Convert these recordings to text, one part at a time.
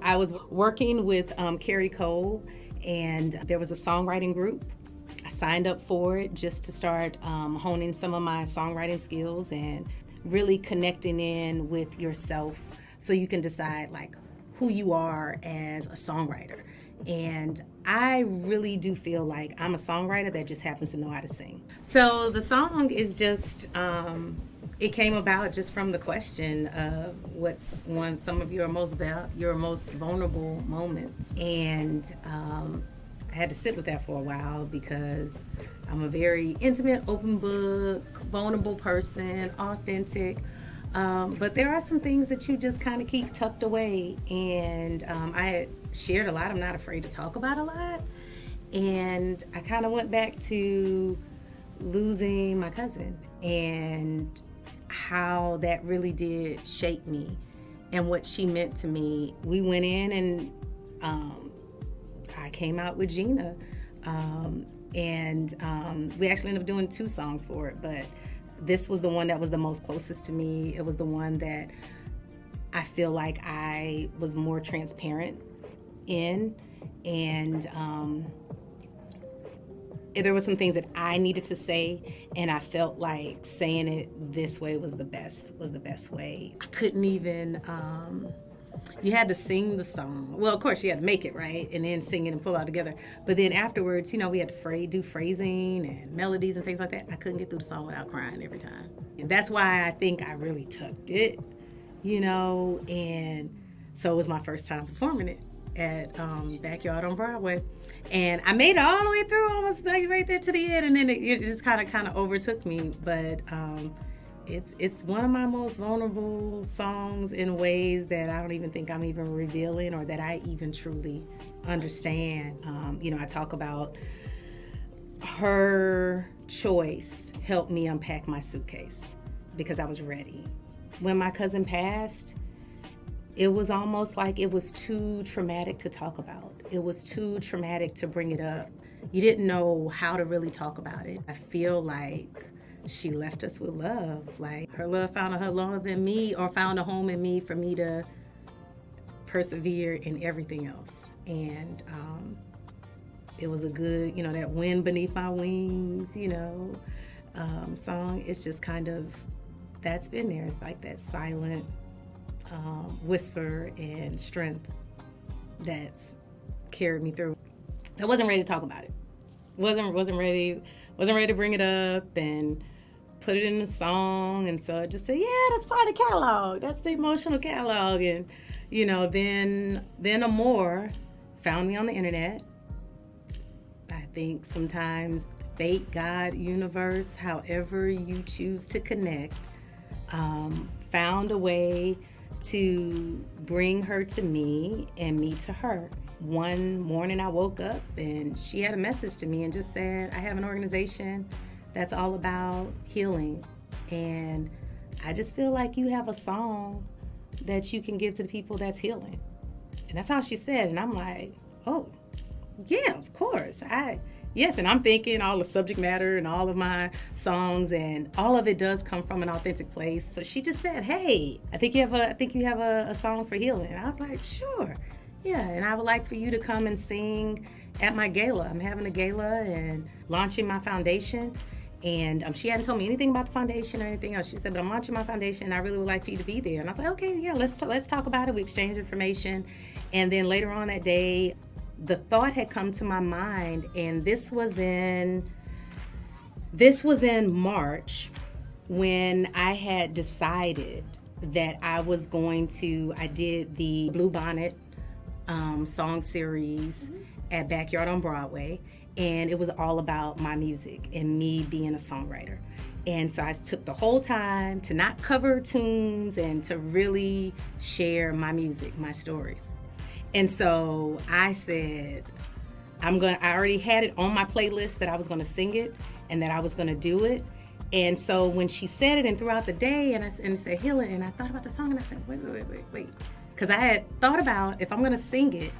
I was working with Carrie Cole, and there was a songwriting group. I signed up for it just to start honing some of my songwriting skills and really connecting in with yourself so you can decide like who you are as a songwriter. And I really do feel like I'm a songwriter that just happens to know how to sing. So the song is just, it came about just from the question of what's some of your most vulnerable moments. And I had to sit with that for a while because I'm a very intimate, open book, vulnerable person, authentic. But there are some things that you just kind of keep tucked away. And I had shared a lot. I'm not afraid to talk about a lot. And I kind of went back to losing my cousin and how that really did shape me and what she meant to me. We went in and I came out with Gina. And we actually ended up doing 2 songs for it, but this was the one that was the most closest to me. It was the one that I feel like I was more transparent in, and there were some things that I needed to say, and I felt like saying it this way was the best way. I couldn't even, you had to sing the song. Well, of course you had to make it, right? And then sing it and pull it all together. But then afterwards, we had to do phrasing and melodies and things like that. I couldn't get through the song without crying every time. And that's why I think I really tucked it, and so it was my first time performing it at Backyard on Broadway. And I made it all the way through, almost like right there to the end, and then it just kind of overtook me. But it's one of my most vulnerable songs in ways that I don't even think I'm even revealing or that I even truly understand. I talk about her choice helped me unpack my suitcase because I was ready. When my cousin passed, it was almost like it was too traumatic to talk about. It was too traumatic to bring it up. You didn't know how to really talk about it. I feel like she left us with love. Like her love found her love in me, or found a home in me for me to persevere in everything else. And it was a good, that wind beneath my wings, song. It's just kind of, that's been there. It's like that silent whisper and strength that's carried me through. So I wasn't ready to talk about it. Wasn't ready to bring it up and put it in the song. And so I just said, yeah, that's part of the catalog. That's the emotional catalog. And then Amore found me on the internet. I think sometimes fate, God, universe, however you choose to connect, found a way to bring her to me and me to her. One morning I woke up and she had a message to me and just said, I have an organization that's all about healing, and I just feel like you have a song that you can give to the people that's healing. And that's how she said, and I'm like, oh, yeah, of course. Yes, and I'm thinking all the subject matter and all of my songs and all of it does come from an authentic place. So she just said, hey, I think you have a song for healing. And I was like, sure. Yeah, and I would like for you to come and sing at my gala. I'm having a gala and launching my foundation. And she hadn't told me anything about the foundation or anything else. She said, but I'm launching my foundation and I really would like for you to be there. And I was like, okay, yeah, let's talk about it. We exchanged information. And then later on that day, the thought had come to my mind, and this was in March when I had decided that I did the Blue Bonnet song series at Backyard on Broadway, and it was all about my music and me being a songwriter. And so I took the whole time to not cover tunes and to really share my music, my stories. And so I said, I already had it on my playlist that I was gonna sing it and that I was gonna do it. And so when she said it and throughout the day and it said healing, and I thought about the song and I said, wait. Because I had thought about, if I'm gonna sing it,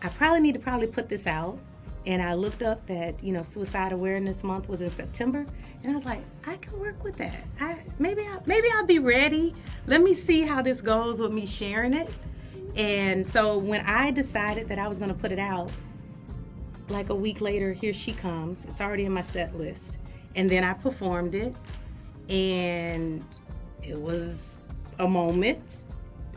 I probably need to put this out. And I looked up that, Suicide Awareness Month was in September. And I was like, I can work with that. Maybe I'll be ready. Let me see how this goes with me sharing it. And so when I decided that I was going to put it out, like a week later, here she comes. It's already in my set list. And then I performed it, and it was a moment.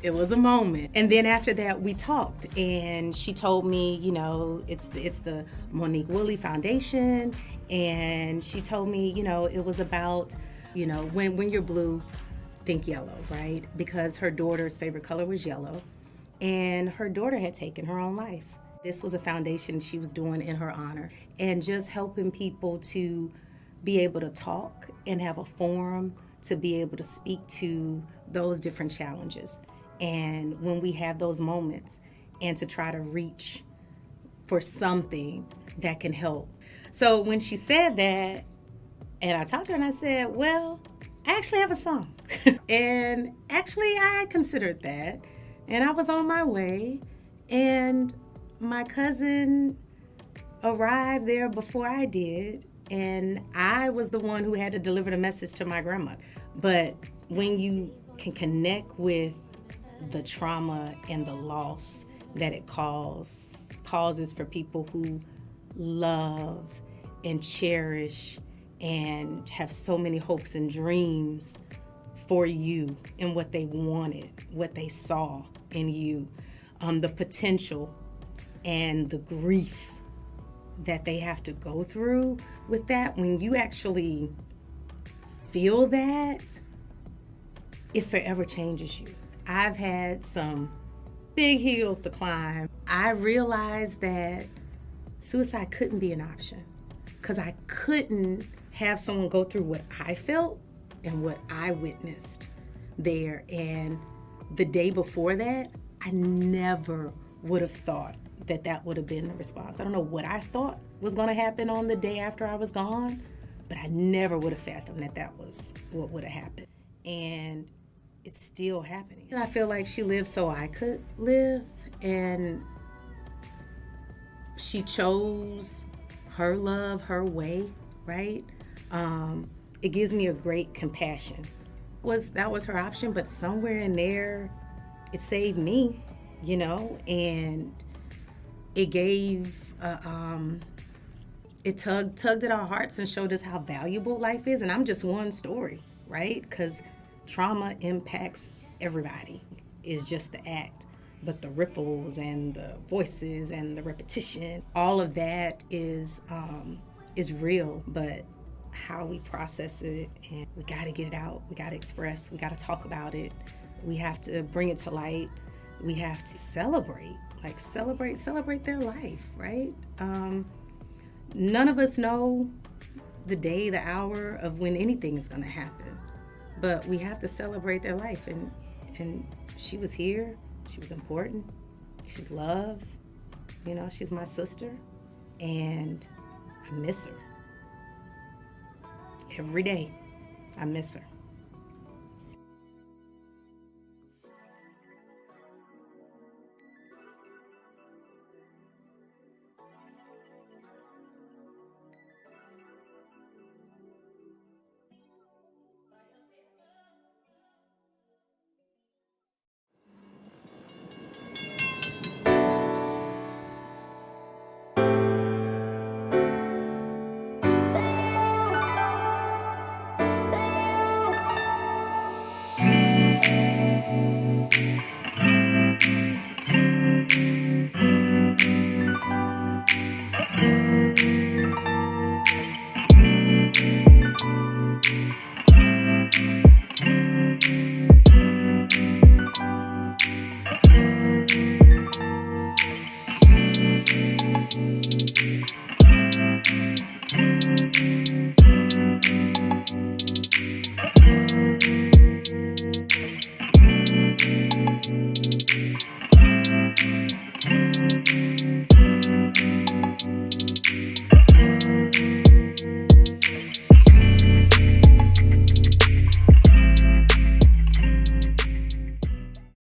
It was a moment. And then after that, we talked, and she told me, you know, it's the Monique Woolley Foundation, and she told me, you know, it was about, you know, when you're blue, think yellow, right? Because her daughter's favorite color was yellow, and her daughter had taken her own life. This was a foundation she was doing in her honor, and just helping people to be able to talk and have a forum to be able to speak to those different challenges. And when we have those moments, and to try to reach for something that can help. So when she said that, and I talked to her and I said, well, I actually have a song. And actually I considered that, and I was on my way, and my cousin arrived there before I did, and I was the one who had to deliver the message to my grandma. But when you can connect with the trauma and the loss that it causes for people who love and cherish and have so many hopes and dreams for you and what they wanted, what they saw in you, the potential and the grief that they have to go through with that, when you actually feel that, it forever changes you. I've had some big hills to climb. I realized that suicide couldn't be an option, because I couldn't have someone go through what I felt and what I witnessed there. And the day before that, I never would have thought that that would have been the response. I don't know what I thought was going to happen on the day after I was gone, but I never would have fathomed that that was what would have happened. And it's still happening. And I feel like she lived so I could live, and she chose her love, her way, right? It gives me a great compassion. That was her option, but somewhere in there, it saved me, you know, and it gave, it tugged at our hearts and showed us how valuable life is. And I'm just one story, right? Because trauma impacts everybody. It's just the act. But the ripples and the voices and the repetition, all of that is real. But how we process it, and we got to get it out. We got to express. We got to talk about it. We have to bring it to light. We have to celebrate their life, right? None of us know the day, the hour of when anything is going to happen, but we have to celebrate their life. And she was here. She was important. She's loved. You know, she's my sister, and I miss her. Every day, I miss her.